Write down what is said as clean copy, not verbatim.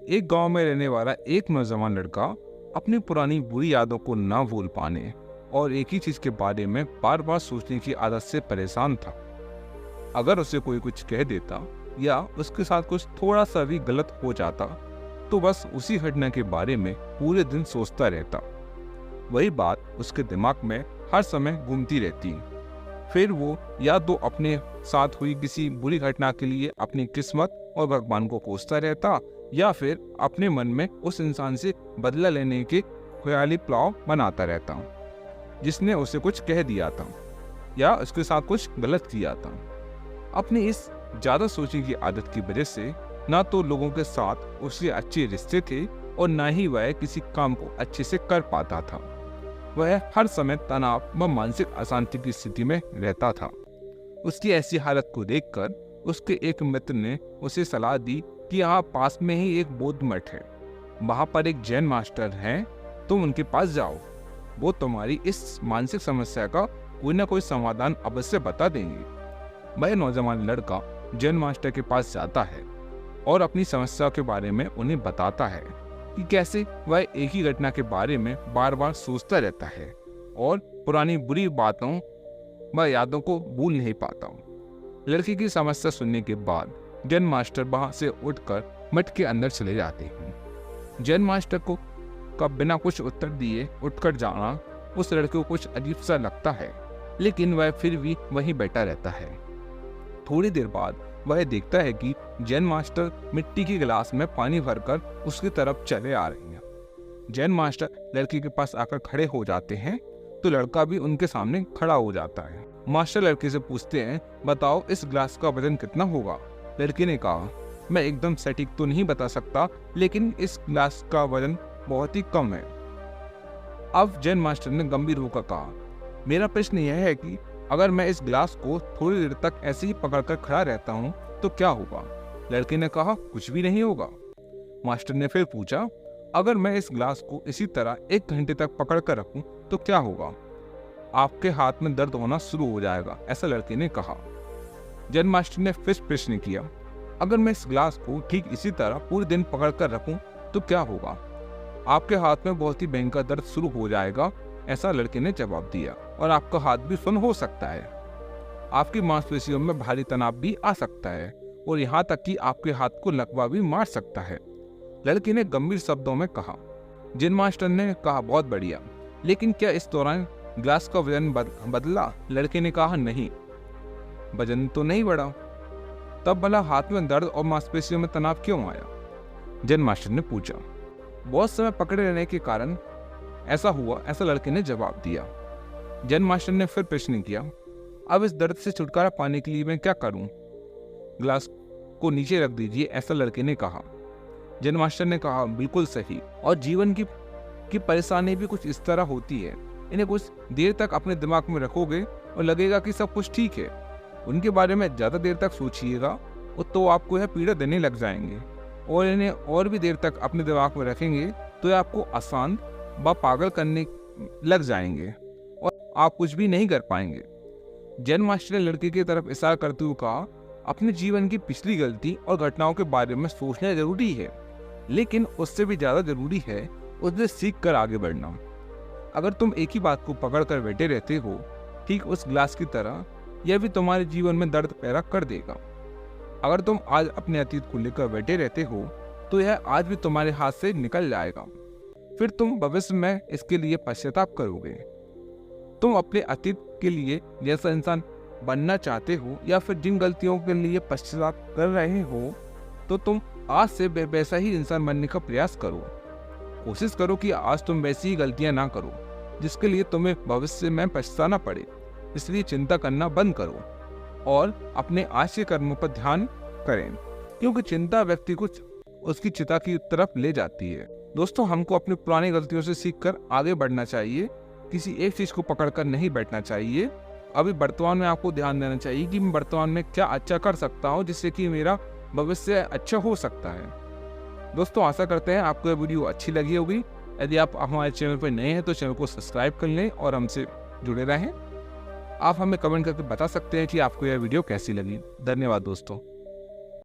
एक गांव में रहने वाला एक नौजवान लड़का अपनी पुरानी बुरी यादों को ना भूल पाने और एक ही चीज के बारे में बार बार सोचने की आदत से परेशान था। अगर उसे कोई कुछ कह देता या उसके साथ कुछ थोड़ा सा भी गलत हो जाता तो बस उसी घटना के बारे में पूरे दिन सोचता रहता। वही बात उसके दिमाग में हर समय घूमती रहती। फिर वो या तो अपने साथ हुई किसी बुरी घटना के लिए अपनी किस्मत और भगवान को कोसता रहता या फिर अपने मन में उस इंसान से बदला लेने के ख्याली प्लाव बनाता रहता जिसने उसे कुछ कह दिया था या उसके साथ कुछ गलत किया था। अपनी इस ज्यादा सोचने की आदत की वजह से ना तो लोगों के साथ उसके अच्छे रिश्ते थे और ना ही वह किसी काम को अच्छे से कर पाता था। वह हर समय तनाव व मानसिक अशांति की स्थिति में रहता था। उसकी ऐसी हालत को देखकर उसके एक मित्र ने उसे सलाह दी कि यहाँ पास में ही एक बौद्ध मठ है, वहां पर एक जैन मास्टर हैं, तुम उनके पास जाओ, वो तुम्हारी इस मानसिक समस्या का कोई ना कोई समाधान अवश्य बता देंगे। वह नौजवान लड़का जैन मास्टर के पास जाता है और अपनी समस्या के बारे में उन्हें बताता है कि कैसे वह एक ही घटना के बारे में बार बार सोचता रहता है और पुरानी बुरी बातों व यादों को भूल नहीं पाता। लड़की की समस्या सुनने के बाद जैन मास्टर वहां से उठकर मठ के अंदर चले जाते हैं। जैन मास्टर को कब बिना कुछ उत्तर दिए उठकर जाना उस लड़के को कुछ अजीब सा लगता है, लेकिन वह फिर भी वहीं बैठा रहता है। थोड़ी देर बाद वह देखता है कि जैन मास्टर मिट्टी के गिलास में पानी भरकर उसकी तरफ चले आ रहे हैं। जैन मास्टर लड़की के पास आकर खड़े हो जाते हैं तो लड़का भी उनके सामने खड़ा हो जाता है। मास्टर लड़के से पूछते हैं, बताओ इस गिलास का वजन कितना होगा? लड़के ने कहा, मैं एकदम सटीक तो नहीं बता सकता, लेकिन इस गिलास का वजन बहुत ही कम है। अब जैन मास्टर ने गंभीर होकर कहा, मेरा प्रश्न यह है कि अगर मैं इस गिलास को थोड़ी देर तक ऐसे ही पकड़कर खड़ा रहता हूँ तो क्या होगा? लड़के ने कहा, कुछ भी नहीं होगा। मास्टर ने फिर पूछा, अगर मैं इस गिलास को इसी तरह 1 घंटे तक पकड़ कर रखूं तो क्या होगा? आपके हाथ में दर्द होना शुरू हो जाएगा, ऐसा लड़के ने कहा। जैन मास्टर ने फिर प्रश्न किया, अगर मैं इस गिलास को ठीक इसी तरह पूरे दिन पकड़ कर रखूं तो क्या होगा? आपके हाथ में बहुत ही भयंकर दर्द शुरू हो जाएगा, ऐसा लड़के ने जवाब दिया, और आपका हाथ भी सुन्न हो सकता है। आपकी मांसपेशियों में भारी तनाव भी आ सकता है और यहाँ तक कि आपके हाथ को लकवा भी मार सकता है, लड़के ने गंभीर शब्दों में कहा। जैन मास्टर ने कहा, बहुत बढ़िया, लेकिन क्या इस दौरान ग्लास का वजन बदला? लड़के ने कहा, नहीं, वजन तो नहीं बढ़ा। तब भला हाथ में दर्द और मांसपेशियों में तनाव क्यों आया? जैन मास्टर ने पूछा। बहुत समय पकड़े रहने के कारण ऐसा हुआ, ऐसा लड़के ने जवाब दिया। जैन मास्टर ने फिर प्रश्न किया, अब इस दर्द से छुटकारा पाने के लिए मैं क्या करूं? ग्लास को नीचे रख दीजिए, ऐसा लड़के ने कहा। जैन मास्टर ने कहा, बिल्कुल सही, और जीवन की परेशानी भी कुछ इस तरह होती है। इन्हें कुछ देर तक अपने दिमाग में रखोगे और लगेगा कि सब कुछ ठीक है। उनके बारे में ज्यादा देर तक सोचिएगा तो आपको यह पीड़ा देने लग जाएंगे, और इन्हें और भी देर तक अपने दिमाग में रखेंगे तो यह आपको आसान व पागल करने लग जाएंगे और आप कुछ भी नहीं कर पाएंगे। जैन मास्टर ने लड़के की तरफ इशारा करते हुए कहा, अपने जीवन की पिछली गलती और घटनाओं के बारे में सोचना जरूरी है, लेकिन उससे भी ज्यादा जरूरी है उससे सीख कर आगे बढ़ना। अगर तुम एक ही बात को पकड़ कर बैठे रहते हो, ठीक उस ग्लास की तरह, यह भी तुम्हारे जीवन में दर्द पैदा कर देगा। अगर तुम आज अपने अतीत को लेकर बैठे रहते हो तो यह आज भी तुम्हारे हाथ से निकल जाएगा। फिर तुम भविष्य में इसके लिए पश्चाताप करोगे। तुम अपने अतीत के लिए जैसा इंसान बनना चाहते हो या फिर जिन गलतियों के लिए पश्चाताप कर रहे हो, तो तुम आज से वैसा ही इंसान बनने का प्रयास करो। कोशिश करो कि आज तुम वैसी ही गलतियां ना करो जिसके लिए तुम्हें भविष्य में पछताना पड़े। इसलिए चिंता करना बंद करो और अपने आज के कर्मों पर ध्यान करें, क्योंकि चिंता व्यक्ति को उसकी चिता की तरफ ले जाती है। दोस्तों, हमको अपनी पुरानी गलतियों से सीखकर आगे बढ़ना चाहिए, किसी एक चीज को पकड़कर नहीं बैठना चाहिए। अभी वर्तमान में आपको ध्यान देना चाहिए कि मैं वर्तमान में क्या अच्छा कर सकता हूँ जिससे कि मेरा भविष्य अच्छा हो सकता है। दोस्तों, आशा करते हैं आपको यह वीडियो अच्छी लगी होगी। यदि आप हमारे चैनल पर नए हैं तो चैनल को सब्सक्राइब कर लें और हमसे जुड़े रहें। आप हमें कमेंट करके बता सकते हैं कि आपको यह वीडियो कैसी लगी। धन्यवाद दोस्तों।